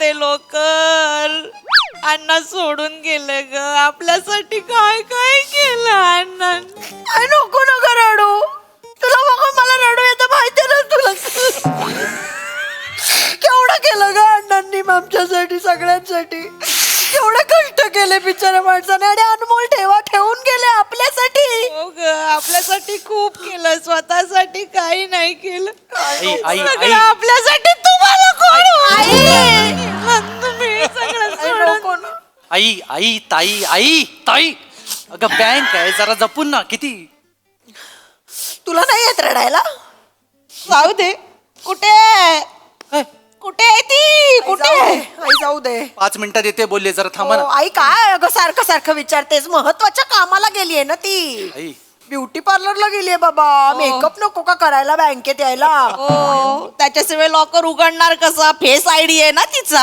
ते लोकर. अण्णा सोडून गेले ग. आपल्यासाठी काय काय केलं अण्णा. नको नको रडू. तुला बघा मला रडू येतं माहिती ना तुला. केवढं केलं ग अण्णांनी आमच्यासाठी सगळ्यांसाठी. केवढे कष्ट केले बिचाऱ्या माणसाने आणि अनमोल ठेवून गेले आपल्यासाठी. हो ग आपल्यासाठी खूप केलं. स्वतःसाठी काही नाही केलं. सगळं आपल्यासाठी. तुम्हाला कोण तुम्ही सगळं सोडून. आई आई ताई आई ताई अगं बँक आहे जरा जपून ना. किती तुला नाही येत रडायला. जाऊ दे. कुठे काय? कुठे आहे ती. कुठे आई जाऊ दे. 5 मिनिटात येते बोलले जरा थांबा हो, ना. आई काय अगं सारखं सारखं विचारतेस. महत्वाच्या कामाला गेलीये ना ती. आई ब्युटी पार्लरला गेलीये बाबा. मेकअप नको का करायला बँकेत यायला. हो त्याच्याशिवाय लॉकर उघडणार कसा. फेस आयडी आहे ना तिचा.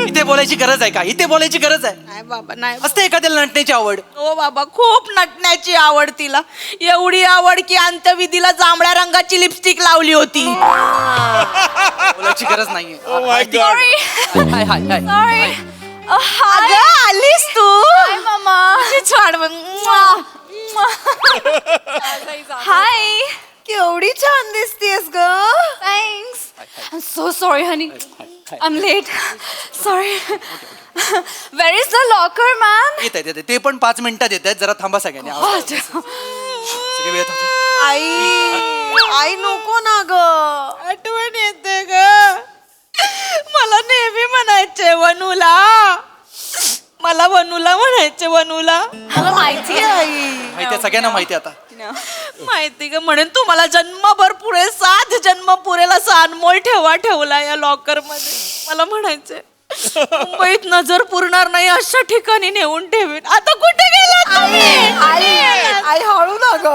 इथे बोलायची गरज आहे का. इथे बोलायची गरज आहे. नाही बाबा नाही. असते एखाद्याला नटण्याची आवड. हो बाबा खूप नटण्याची आवड तिला. एवढी आवड की अंत्यविधीला जांभळ्या रंगाची लिपस्टिक लावली होती. बोलायची गरज नाहीये. सॉरी हाय हाय हाय सॉरी. अगं आलीस तू. मामा. छान. हाय. केवढी छान दिसतेस ग. Thanks. I'm so sorry, honey. I'm late. Sorry. Where is the locker, ma'am? येत आहेत ते पण 5 मिनिटात येत आहेत. जरा थांबा सगळ्यांनी. What? सगळे वेळेत होते. आई नको ना ग. आठवण येते ग. मला नेहमी म्हणायचे वनूला. मला वनूला म्हणायचे वनूला. मला माहिती आहे. माहिती आहे सगळ्यांना माहिती आहे आता. माहिती ग. म्हणून तू मला जन्मभर पुरे 7 जन्म पुरेल असा अनमोल ठेवला या लॉकर मध्ये. मला म्हणायचे मुंबईत नजर पुरणार नाही अशा ठिकाणी नेऊन ठेवीन. आता कुठे गेला तुम्ही. आई हळू ना ग.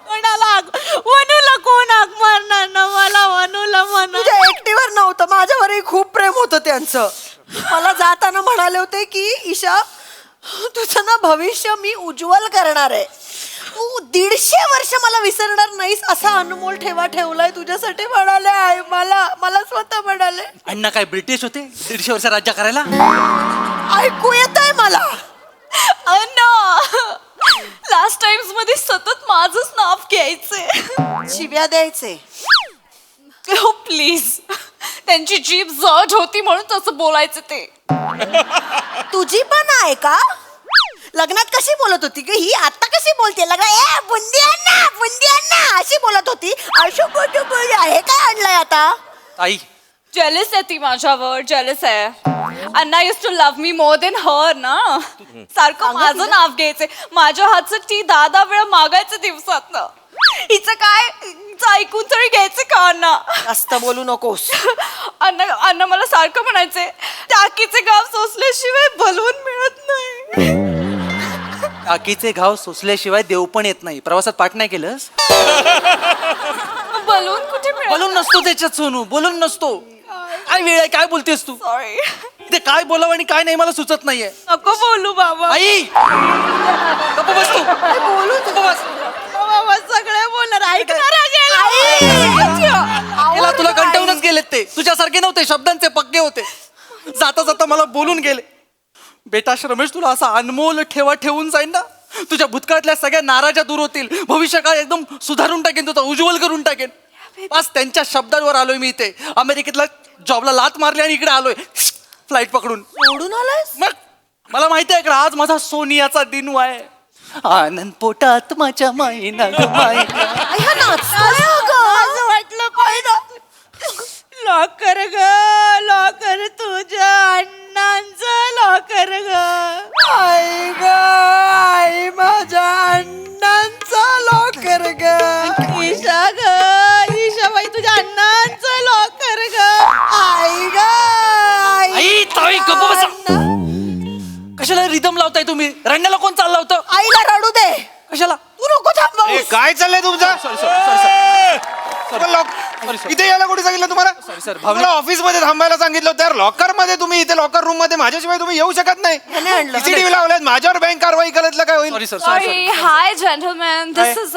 कोणाला वनूला कोण हाक मारणार ना. मला वनूला म्हणा. तुझ्या एकटीवर नव्हतं माझ्यावरही खूप प्रेम होतं त्यांचं. मला जाताना म्हणाले होते की ईशा तुझं ना भविष्य मी उज्ज्वल करणार आहे. तू 150 वर्ष मला विसरणार नाहीस असा अनमोल ठेवलाय तुझ्यासाठी म्हणाले. आई मला स्वतः म्हणाले. अण्णा काय ब्रिटिश होते 150 वर्ष राज्य करायला. ऐकू येत आहे मला. लास्ट टाइम्स मध्ये सतत माझंच नाव घ्यायचे. शिव्या द्यायचे. हो प्लीज. त्यांची जीभ जड होती म्हणून तसं बोलायचं ते. तुझी पण आहे का. लग्नात कशी बोलत होती ग ही. आता कशी बोलते. लग्न बुंदी अण्णा अशी बोलत होती. अशो हे काय आणलंय आता. आई जेलस आहे ती माझ्यावर. जेलस आहे. अण्णा used to love me more than her ना. सारखं माझं नाव घ्यायचे. माझ्या हातचं टी 10 वेळा मागायचं दिवसात. हिचं काय हिचं ऐकून तरी घ्यायचं का अण्णा. जास्त बोलू नकोस. अण्णा मला सारखं म्हणायचे टाकीचे गाव सोसल्याशिवाय बलवून मिळत नाही. टाकीचे घाव सोसल्याशिवाय देव पण येत नाही. प्रवासात पाठ नाही केलंस. बलून कुठे मिळत. बोलून नसतो त्याच्यात सोनू. बोलून नसतो. काय वेळ आहे काय बोलतेस तू. सॉरी. ते काय बोलावं आणि काय नाही मला सुचत नाहीये. नको बोलू बाबा. आई गप्प बस तू. बोलू गप्प बस. बाबा सगळे बोलणार ऐकणार. गेला तुला कंटाळूनच गेलेत ते. तुझ्यासारखे नव्हते. शब्दांचे पक्के होते. जाता जाता मला बोलून गेले. बेटा रमेश तुला असा अनमोल ठेवून जाईन ना. तुझ्या भूतकाळातल्या सगळ्या नाराज्या दूर होतील. भविष्यकाळ एकदम सुधारून टाकेन. तुझा उज्ज्वल करून टाकेन. बस त्यांच्या शब्दांवर आलोय मी इथे. अमेरिकेतला जॉबला लात मारली आणि इकडे आलोय फ्लाईट पकडून. सोडून आलायस. मग मला माहिती आहे का आज माझा सोनियाचा दिन आहे. आनंद पोटात माझ्या माईना ग माईना. असं वाटलं पाहिजे. लॉकर ग लॉकर तुझ्या अण्णांचं लॉकर ग. आई ग आई माझ्या अण्णांचा लॉकर ग. ईशा ग ईशाबाई तुझ्या अण्णांचं लॉकर ग. आई ग आई ताई गप्प बसा. कशाला रिदम लावताय तुम्ही. रडण्याला कोण चाललं होतं. आईला रडू दे. कशाला. तू नको थांबव. काय चाललंय तुमचं. इथे यायला कोणी सांगितलं तुम्हाला. सर मला ऑफिस मध्ये थांबायला सांगितलं होतं. लॉकर मध्ये तुम्ही इथे लॉकर रूम मध्ये माझ्याशिवाय तुम्ही येऊ शकत नाही. सीसीटीव्ही लावल्यात. माझ्यावर बँक कारवाई करतलं काय होईल. Sorry sir Sorry. Hi, gentlemen. This is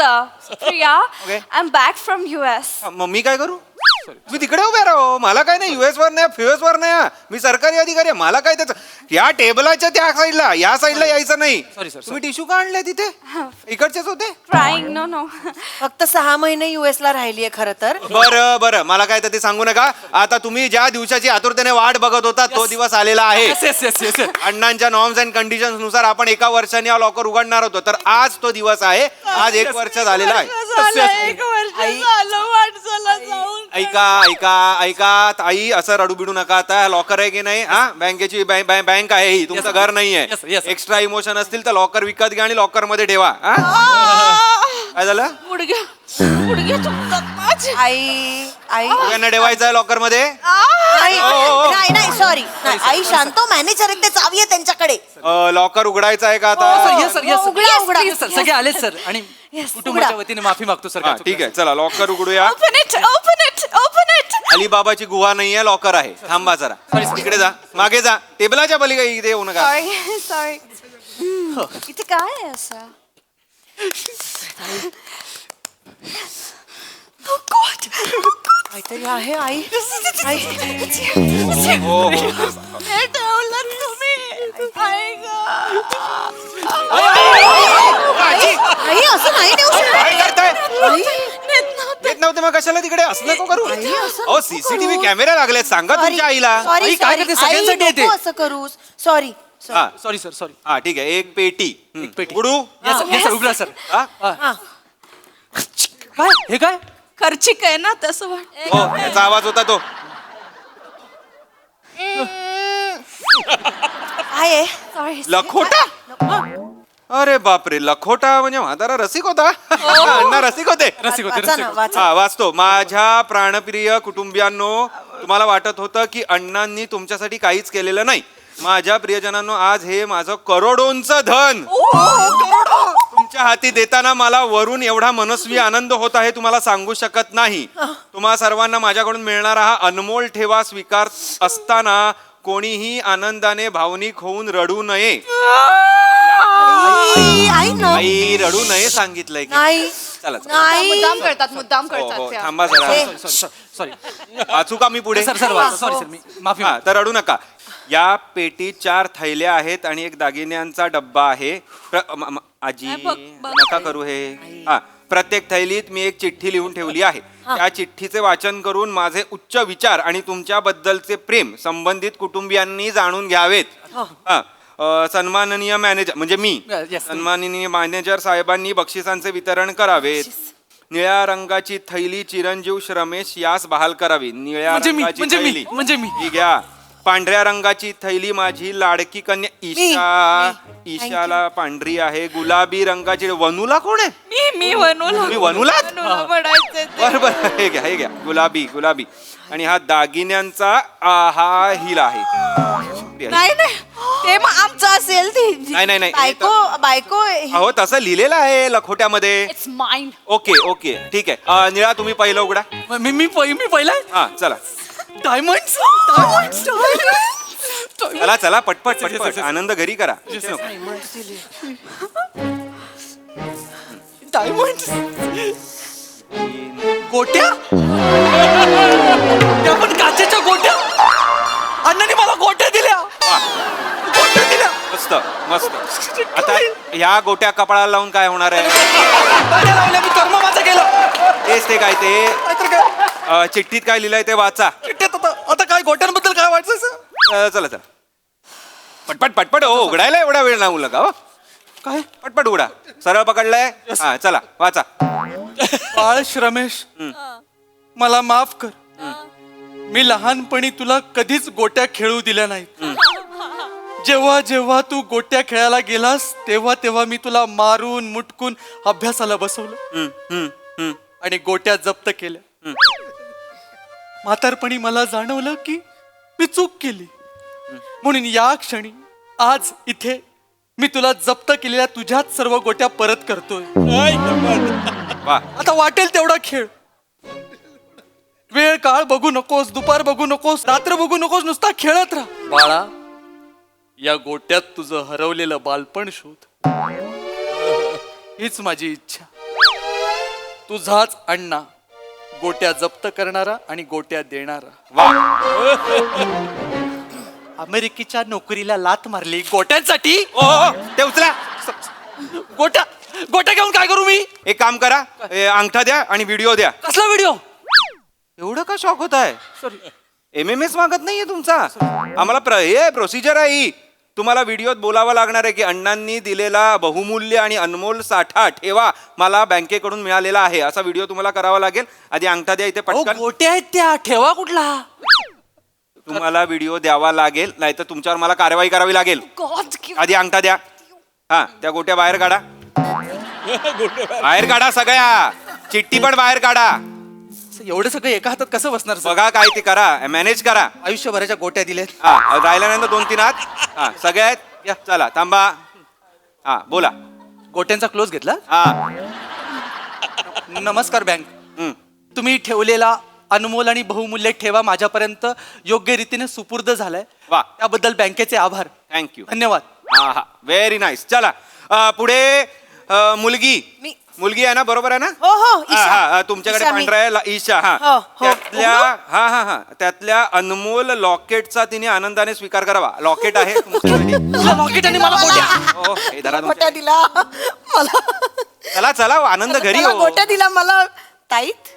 Priya. Okay. I'm back from US. मग मी काय करू. तुम्ही तिकडे उभे राहो, मला काय नाही, US वर नाही, फ्युएस वर नाही हा. मी सरकारी अधिकारी आहे, मला काय त्याचं. या टेबलाच्या त्या साईडला, या साईडला यायचं नाही. Sorry, sir, तुम्ही टिश्यू का आणले तिथे? इकडचेच होते. ट्राईंग नो नो फक्त 6 महिने US ला राहिलीये खरं तर. बरं बरं, मला काय तर ते सांगू नका. आता तुम्ही ज्या दिवसाची आतुरतेने वाट बघत होता तो दिवस आलेला आहे. येस अण्णांच्या नॉर्म्स अँड कंडिशन्स नुसार आपण 1 वर्षाने हा लॉकर उघडणार होतो, तर आज तो दिवस आहे. आज 1 वर्ष झालेला आहे. झालं 1 वर्ष झालं माणसाला जाऊन. ऐका ऐका ऐका ताई, असं रडू बिडू नका. आता लॉकर आहे की नाही, हा बँकेची बँक आहे ही, तुमचं घर नाहीये. Yes, yes. एक्स्ट्रा इमोशन असतील तर लॉकर विकत घ्या आणि लॉकर मध्ये ठेवा. हा? काय झालं? गुडघ्या दुखतात माझे. आई सगळ्यांना ठेवायचं आहे लॉकर मध्ये. आई ओ. नाही सॉरी आई शांत मॅनेजर ते चावी आहे त्यांच्याकडे. लॉकर उघडायचं आहे का सर आता? येस सर उघडा, उघडा. सर सगळे आलेत सर आणि कुटुंबाच्या वतीने माफी मागतो सर. हा, ठीक आहे, चला लॉकर उघडूया. ओपन इट अलिबाबाची गुहा नाहीये, लॉकर आहे. थांबा जरा, तिकडे जा, मागे जा, टेबलाच्या पलीकडे इथे येऊ नका. सॉरी इथे काय आहे असं काहीतरी आहे आई. हो हो. हे ठेवलं तुम्ही. आई गं. आई असं नाही देऊ शकत. काय करताय? आई, येत नव्हते मग कशाला तिकडे असं नको करू. आई, असं अहो, नको सीसीटीव्ही करू. कॅमेरे लागलेत, सांगा Sorry, तुमच्या आईला. sorry, आई, काय sorry. करते? सगळ्यांसाठी आई, येते. नको असं करू. सॉरी हा सॉरी सर सॉरी. हा, ठीक आहे. एक पेटी पेटी. उघडू. येस सर उघडा सर. हा? काय हे काय? खर्चिक आहे ना तसं वाटत. हो, याचा आवाज होता तो. आहे सॉरी लखोटा. अरे बापरे, लखोटा म्हणजे म्हातारा रसिक होता. अण्णा रसिक होते. वाचा ना, वाचा. हा, वाचतो. माझ्या प्राणप्रिय कुटुंबियांनो, तुम्हाला वाटत होतं की अण्णांनी तुमच्यासाठी काहीच केलेलं नाही. माझ्या प्रियजनांनो, आज हे माझं करोडोंचं धन तुमच्या हाती देताना मला वरून एवढा मनस्वी आनंद होत आहे, तुम्हाला सांगू शकत नाही. तुम्हा सर्वांना माझ्याकडून मिळणारा हा अनमोल ठेवा स्वीकार असताना कोणीही आनंदाने भावनिक होऊन रडू नये. आई ना आई, रडू नये सांगितलंय की. नाही चला चला. नाही मुद्दाम हो, हो, करतात त्या. थांबा जरा. सॉरी वाचू का मी पुढे? सर सॉरी सर मी माफी हा, तर रडू नका. या पेटीत 4 थैल्या आहेत आणि एक दागिन्यांचा डब्बा आहे. आजी नका करू हे. हा, प्रत्येक थैलीत मी एक चिठ्ठी लिहून ठेवली आहे. त्या चिठ्ठीचे वाचन करून माझे उच्च विचार आणि तुमच्याबद्दलचे प्रेम संबंधित कुटुंबियांनी जाणून घ्यावेत. हा, सन्माननीय मॅनेजर म्हणजे मी, Yes. सन्माननीय मॅनेजर साहेबांनी बक्षिसांचे वितरण करावेत. निळ्या रंगाची थैली चिरंजीव श्रमेश यास बहाल करावी. निळ्या म्हणजे मी, रंगाची म्हणजे मी, थैली म्हणजे मी. ही घ्या. पांढऱ्या रंगाची थैली माझी लाडकी कन्या ईशा. ईशाला पांढरी आहे. गुलाबी रंगाची वनूला कोण आहे? मी वनूला. तुम्ही वनूलात? वनूला पडायचे ते. बरं बरं, हे घ्या हे घ्या. गुलाबी गुलाबी. आणि हा दागिन्यांचा हा हिला आहे. नाही नाही ते मग आमचं असेल ते. नाही नाही नाही. बायको अहो, तसं लिहिलेलं आहे लखोट्यामध्ये. It's mind. ओके ओके, ठीक आहे. निळा तुम्ही पहिलं उघडा. मी पहिला हा, चला डायमंड्स चला चला, पटपट पटपट. आनंद घरी करा. इथे नको. डायमंड्स गोट्या. त्या पण काचेच्या गोट्या. अण्णांनी मला गोट्या दिल्या. गोट्या दिल्या. मस्त मस्त. आता ह्या गोट्या कपाळाला लावून काय होणार आहे? गोट्या लावल्या, मी कर्म माझं केलं. तेच ते काय ते नाहीतर काय चिठ्ठीत काय लिहिलंय ते वाचा. चिठ्ठीत आता काय गोट्यांबद्दल काय वाटायचं? चला चला, पटपट पटपट. हो, उघडायला एवढा वेळ लागू नका. हो, काय पटपट उघडा. सरळ पकडलंय. हा, चला वाचा. बाळ श्रमेश, मला माफ कर. मी लहानपणी तुला कधीच गोट्या खेळू दिल्या नाहीत. जेव्हा जेव्हा तू गोट्या खेळायला गेलास तेव्हा तेव्हा मी तुला मारून मुटकून अभ्यासाला बसवलं हम्म, हम्म, हम्म. आणि गोट्या जप्त केल्या. म्हातारपणी मला जाणवलं की मी चूक केली. म्हणून या क्षणी आज इथे मी तुला जप्त केलेल्या तुझ्याच सर्व गोट्या परत करतोय. वा. आता वाटेल तेवढा खेळ. वेळ काळ बघू नकोस, दुपार बघू नकोस, रात्र बघू नकोस, नुसता खेळत राहा. बाळा, या गोट्यात तुझं हरवलेलं बालपण शोध. हीच माझी इच्छा. तुझाच अण्णा गोट्या जप्त करणारा आणि गोट्या देणारा. वा अमेरिकेच्या नोकरीला लात मारली गोट्यांसाठी. ओ ते उचला. गोट्या गोट्या घेऊन काय करू मी? एक काम करा, अंगठा द्या आणि व्हिडिओ द्या. कसला व्हिडिओ? एवढं का शॉक होत आहे? सॉरी. MMS मागत नाहीये तुमचा. आम्हाला हे प्रोसिजर आहे ही. तुम्हाला व्हिडिओत बोलावं लागणार आहे की अण्णांनी दिलेला बहुमूल्य आणि अनमोल साठा ठेवा मला बँकेकडून मिळालेला आहे, असा व्हिडिओ तुम्हाला करावा लागेल. आधी अंगठा द्या इथे पटकन. गोट्या आहेत त्या, ठेवा कुठला? तुम्हाला व्हिडिओ द्यावा लागेल, नाहीतर तुमच्यावर मला कारवाई करावी लागेल. आधी अंगठा द्या. हा, त्या गोट्या बाहेर काढा. बाहेर काढा सगळ्या. चिठ्ठी पण बाहेर काढा. एवढं सगळं एका हातात कसं बसणार सर? बघा काय ते करा, मॅनेज करा. आयुष्यभराच्या गोट्या दिल्यात. हा, राहिला नाही 2-3 हात. हा, सगळे आहेत. या, चला थांबा. हा, बोला. गोट्यांचा क्लोज घेतला. हा. नमस्कार बँक. हम्म. तुम्ही ठेवलेला अनमोल आणि बहुमूल्य ठेवा माझ्यापर्यंत योग्य रीतीने सुपूर्द झालाय. वा. त्याबद्दल बँकेचे आभार. थँक्यू. धन्यवाद. हा हा, व्हेरी नाईस. चला पुढे मुलगी. मुलगी आहे ना, बरोबर आहे ना? हो, हो, ईशा. हा, तुमच्याकडे ईशा मी. पांढरा आहे ईशा. हा, हो, हो. त्यातल्या हा हा हा त्यातल्या अनमोल लॉकेटचा तिने आनंदाने स्वीकार करावा. लॉकेट आहे तुमच्यासाठी. लॉकेट आणि मला गोट्या. हो, हे धरा गोट्या तुमच्या. दिला मला. चला चला, आनंद घरी मला हो. गोट्या दिला मला ताईत.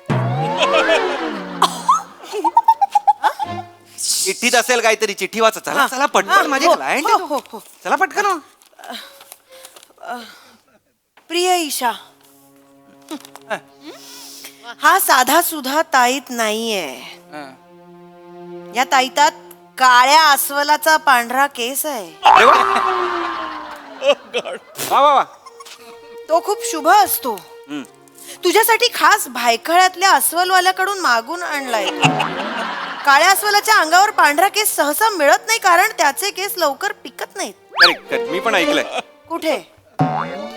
चिठ्ठीत असेल काहीतरी, चिठ्ठी वाचा. चला हा. चला पटकन, हा, माझे हो, क्लायंट हो, हो, हो. चला पटकन हो. प्रिय ईशा, हा साधा सुधा ताईत नाहीये. या ताईतात काळ्या अस्वलाचा पांढरा केस आहे. अरे वा. वा वा वा. तो खूप शुभ असतो. हम्म. तुझ्यासाठी खास भायखळ्यातल्या अस्वलवाल्याकडून मागून आणलाय. काळ्या अस्वलाच्या अंगावर पांढरा केस सहसा मिळत नाही, कारण त्याचे केस लवकर पिकत नाहीत. करेक्ट करेक्ट, मी पण ऐकलंय. कुठे?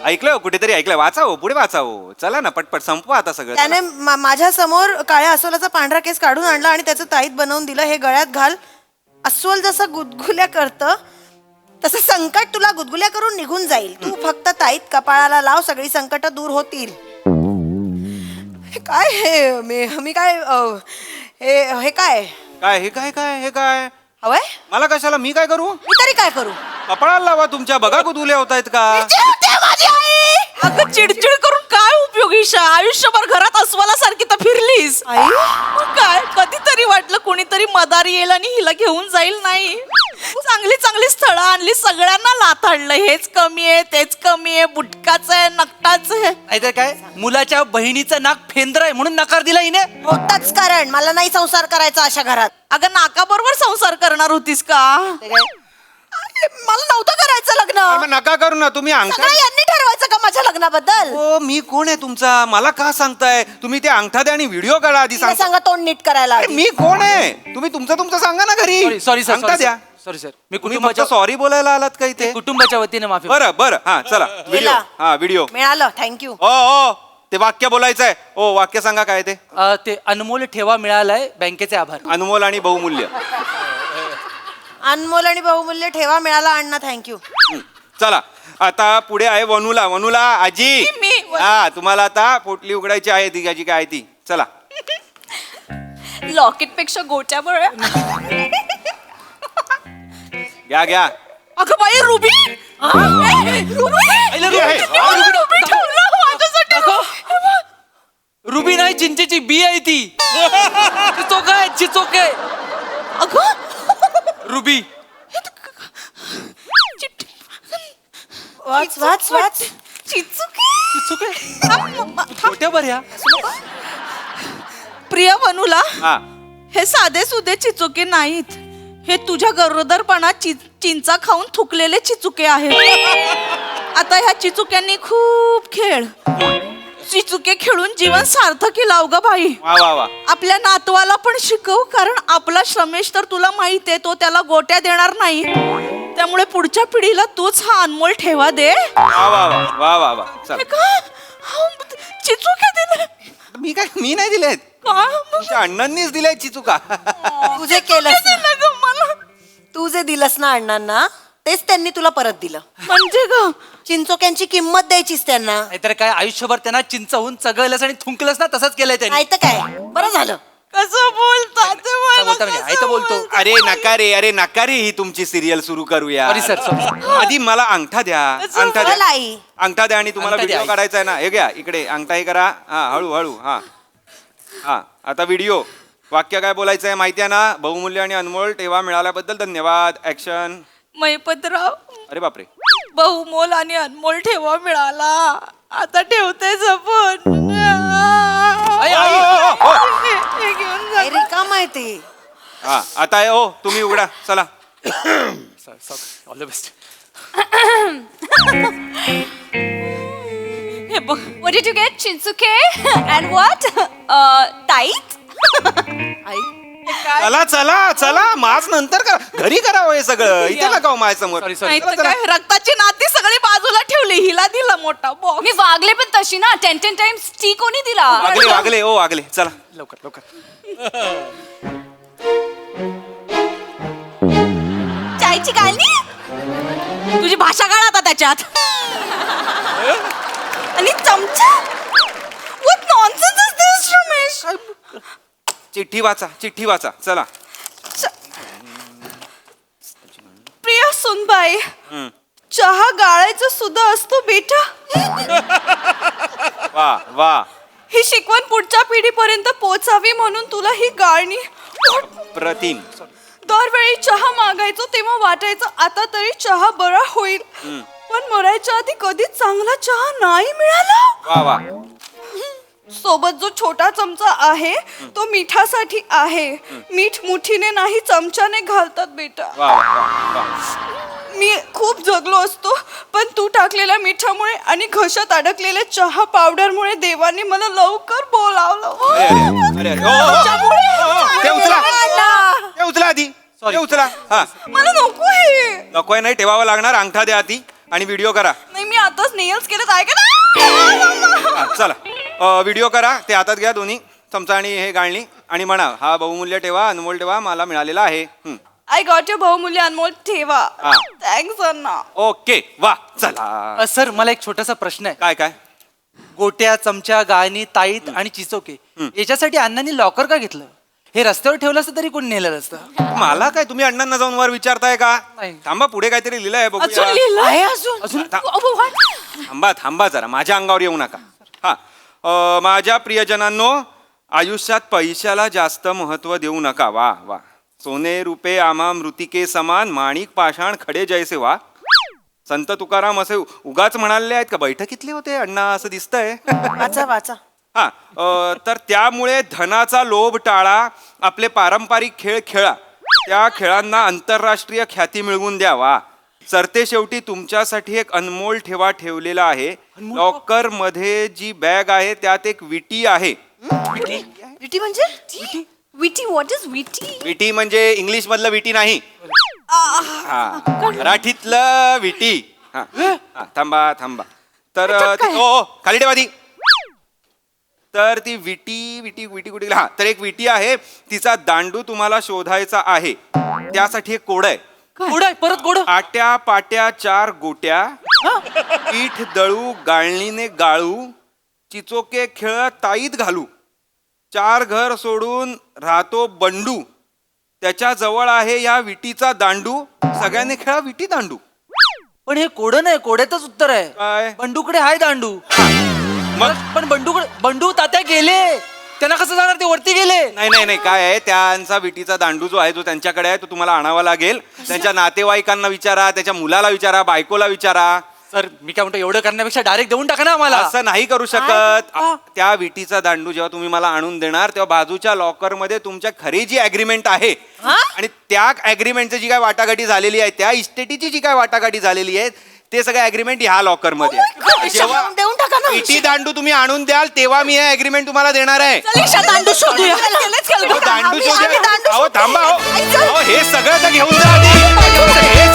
ऐकलं कुठेतरी ऐकलंय. वाचावं, पुढे वाचावं. चला ना पटपट, संपवा आता सगळं. त्याने माझ्या समोर काळ्या अस्वलाचा पांढरा केस काढून आणला आणि त्याचं ताईत बनवून दिलं. हे गळ्यात घाल. अस्वल जसं गुदगुल्या करतं तसं संकट तुला गुदगुल्या करून निघून जाईल. तू फक्त ताईत कपाळाला लाव, सगळी संकट दूर होतील. हे काय मी काय हे काय काय हे काय काय हे काय हवंय? मला कशाला? मी काय करू? मी तरी काय करू? कपडाला लावा तुमच्या. बघा कुदुल्या होत आहेत का? चिडते माझी आई. अगं चिडचिड करून काय उपयोग ईशा? आयुष्यभर घरात अस्वलासारखी तर फिरलीस. आई? मग काय, कधीतरी वाटलं कोणीतरी मदारी येईल आणि हिला घेऊन जाईल. नाही, चांगली चांगली स्थळं आणली, सगळ्यांना लाथाडलं. हेच कमी आहे, तेच कमी आहे, बुटकाचं आहे, नकटाचं आहे. नाहीतर काय, मुलाच्या बहिणीचं नाक फेंद्र आहे म्हणून नकार दिला हिने. होताच कारण मला नाही संसार करायचा अशा घरात. अगं नाकाबरोबर संसार करणार होतीस का? ते काय? मला नव्हतं करायचं लग्न. अरे मग नका करू ना तुम्ही. अंगठा. सगळं यांनी ठरवायचं का माझ्या लग्नाबद्दल? हो, मी कोण आहे तुमचा? मला का सांगताय तुम्ही? ते अंगठा द्या आणि व्हिडिओ काढा आधी. तिला सांगा तोंड नीट करायला. अरे मी कोण आहे? तुम्ही तुमचं सांगा ना घरी. Sorry sir. अंगठा द्या. Sorry sir. मी तुम्ही कुटुंबाच्या सॉरी बोलायला आलात का इथे? कुटुंबाच्या वतीने माफी. बरं बरं, हा चला व्हिडिओ. हा व्हिडिओ मिळालं. थँक्यू. हो हो, ते वाक्य बोलायचंय. हो, वाक्य सांगा काय ते. ते अनमोल ठेवा मिळालाय, बँकेचे आभार. अनमोल आणि बहुमूल्य. अनमोल आणि बहुमूल्य ठेवा मिळाला अण्णा. थँक्यू. चला आता पुढे आहे वनुला. वनुला आजी. मी. हा, तुम्हाला आता पोटली उघडायची आहे. ती आजी काय आहे ती. चला. लॉकेट पेक्षा गोट्या बरं. घ्या घ्या. अगं बाई रुबी. रुबी ठेवलं माझ्यासाठी. रुबी नाही, चिंचेची बी आहे ती. चिचोक आहे, चिचोक आहे. अगं रुबी. वाच वाच वाच. चिचोक आहे. गोट्या बऱ्या. प्रिय वनुला, हा. हे साधे सुधे चिचुके नाहीत. हे तुझ्या गरोदरपणात चिंचा खाऊन थुकलेले चिचुके आहेत. आता ह्या चिचुक्यांनी खूप खेळ. चिचुके खेळून जीवन सार्थकी लाव ग बाई. वा वा वा. आपल्या नातवाला पण शिकव, कारण आपला श्रमेश तर तुला माहित आहे, तो त्याला गोट्या देणार नाही. त्यामुळे पुढच्या पिढीला तूच हा अनमोल ठेवा दे. वा वा वा वा वा वा. हे चला. काय? चिचुके दिले मी नाही दिलेत. का? तुमच्या अण्णांनीच दिले चिचुका. तुझे केलंस ना. दिलं ग मला. तू जे दिलंस ना अण्णांना तेच त्यांनी तुला परत दिलं. म्हणजे ग चिंचोक्यांची किंमत द्यायचीच त्यांना. नाहीतर काय आयुष्यभर त्यांना चिंचहून चगळलंस आणि थुंकलंस ना, तसंच केलंय त्यांनी. नाही तर काय, बरं झालं. कसं बोलतात ते मला असं बोलता म्हणजे, कसं आई तर बोलतो. बोलतात? अरे नका रे ही तुमची सिरियल सुरू करूया. Sorry, sir, sorry. आधी मला अंगठा द्या, अंगठा चल द्या, आई. अंगठा द्या. आणि तुम्हाला अंगठा द्या, व्हिडिओ आई. काढायचा आहे ना, हे घ्या इकडे अंगठा हे करा. हा हळू हा हा. आता व्हिडिओ वाक्य काय बोलायचं आहे माहिती आहे ना? बहुमूल्य आणि अनमोल ठेवा मिळाल्याबद्दल धन्यवाद. ऍक्शन. महिपतराव, अरे बापरे. बहुमोल आणि अनमोल ठेवा मिळाला, आता ठेवते जपून. आई, आई, हे घेऊन जा. आई रिकाम आहे ते. हा आता आहे. ओ तुम्ही उघडा चला. All the best. हे बघ, What did you get, Shinsuke? And what? Tight? चला चला चला माझ नंतर करा, घरी करावं हे सगळं, इथे नका हो माझ्यासमोर. सॉरी नाही सॉरी. तर काय, रक्ताची नाती सगळी बाजूला ठेवली, हिला दिला मोठा बॉक्स. मी वागले पण तशी ना. 10 टाइम्स टी कोणी दिला? वागले ओ वागले. चला लवकर लवकर. चायची गाळणी? तुझी भाषा काढ आता त्याच्यात. आणि चमचा? What nonsense is this, Ramesh? चिठ्ठी वाचा चला. प्रिया सुनबाई, चहा गाळायचं सुद्धा असतो बेटा. वा वा. ही शिकवण पुढच्या पिढीपर्यंत पोहोचावी म्हणून तुला ही गाळणी. प्रतिम. दरवेळी चहा मागायचो तेव्हा वाटायचं आता तरी चहा बरा होईल, पण मरायच्या आधी कधीच चांगला चहा नाही मिळाला. वा वा. सोबत जो छोटा चमचा आहे तो मिठासाठी आहे. मीठ मुठीने नाही चमच्याने घालतात बेटा. वा वा वा. मी खूप जगलो असतो, पण तू टाकलेल्या मिठामुळे आणि घशात अडकलेल्या चहा पावडरमुळे देवाने मला लवकर बोलावलं. अरे अरे ते उचला आधी. ते उचला. हा मला नको हे. नकोय नाही, ठेवावं लागणार. अंगठा द्या आधी आणि व्हिडिओ करा. नाही, मी आताच नेल्स केलेत, ऐका ना. हा, चला व्हिडिओ करा. ते हातात घ्या दोन्ही, चमचा आणि हे गाळणी, आणि म्हणा हा बहुमूल्य ठेवा अनमोल ठेवा मला मिळालेला आहे. आय गॉट युअर बहुमूल्य अनमोल ठेवा. हा. थँक्स अण्णा. ओके वा चला. सर मला एक छोटासा प्रश्न आहे. काय काय? गोट्या, चमचा, गाळणी, ताईत आणि चिचोके याच्यासाठी अण्णांनी लॉकर का घेतलं? हे रस्त्यावर ठेवलं असतं तरी कोण नेलं असतं. मला काय, तुम्ही अण्णांना जाऊन वर विचारताय का? नाही. थांबा, पुढे काहीतरी लिहिलंय अजून बघूया. लिहिलं आहे अजून. थांबा जरा, माझ्या अंगावर येऊ नका. हा माझ्या प्रियजनांनो, आयुष्यात पैशाला जास्त महत्व देऊ नका. वा वा. सोने रुपे आम्हा मृतिके समान, माणिक पाषाण खडे जैसे. वा. संत तुकाराम असे उगाच म्हणाले आहेत का? बैठकीतले होते अण्णा असं दिसतंय. वाचा. हा तर त्यामुळे धनाचा लोभ टाळा, आपले पारंपरिक खेळ खेळा, त्या खेळांना आंतरराष्ट्रीय ख्याती मिळवून द्यावा. सरते शेवटी तुमच्यासाठी एक अनमोल ठेवा ठेवलेला आहे. लॉकर मध्ये जी बॅग आहे त्यात एक विटी आहे. विटी म्हणजे? विटी? व्हॉट इज विटी? विटी म्हणजे इंग्लिश मधलं विटी नाही, हा मराठीतलं विटी. हा हा, थांबा. तर खाली ठेवा ती. तर ती विटी कुठे? हा तर एक विटी आहे, तिचा दांडू तुम्हाला शोधायचा आहे. त्यासाठी एक कोड आहे. कोड आहे? परत कोड? आट्या पाट्या 4 गोट्या, पीठ दळू गाळणीने गाळू, चिचोके खेळ ताईत घालू, 4 घर सोडून राहतो बंडू, त्याच्या जवळ आहे या विटीचा दांडू, सगळ्यांनी खेळा विटी दांडू. पण हे कोड नाही, कोड्यातच उत्तर आहे. काय? बंडूकडे आहे दांडू. मग? पण बंडू तात्या गेले, त्यांना कसं जाणार? ते वरती गेले. नाही काय आहे, त्यांचा विटीचा दांडू जो आहे जो त्यांच्याकडे आहे तो तुम्हाला आणावा लागेल. त्यांच्या नातेवाईकांना विचारा, त्याच्या मुलाला विचारा, बायकोला विचारा. सर मी काय म्हणतो, एवढं करण्यापेक्षा डायरेक्ट देऊन टाका ना आम्हाला. असं नाही करू शकत. त्या विटीचा दांडू जेव्हा तुम्ही मला आणून देणार तेव्हा बाजूच्या लॉकर मध्ये तुमच्या खरी जी अग्रीमेंट आहे आणि त्या अग्रीमेंटची जी काय वाटाघाटी झालेली आहे, त्या इस्टेटीची जी काय वाटाघाटी झालेली आहे, ते सगळे अग्रीमेंट ह्या लॉकर मध्ये आहे. जेव्हा देऊन टाका ना. विटी दांडू तुम्ही आणून द्याल तेव्हा मी हे अग्रीमेंट तुम्हाला देणार आहे. दांडू शोधूया. दांडू आम्ही शोधूया. दांडू अहो थांबा. शोधूया. हे सगळं तर घेऊन जा आधी. हे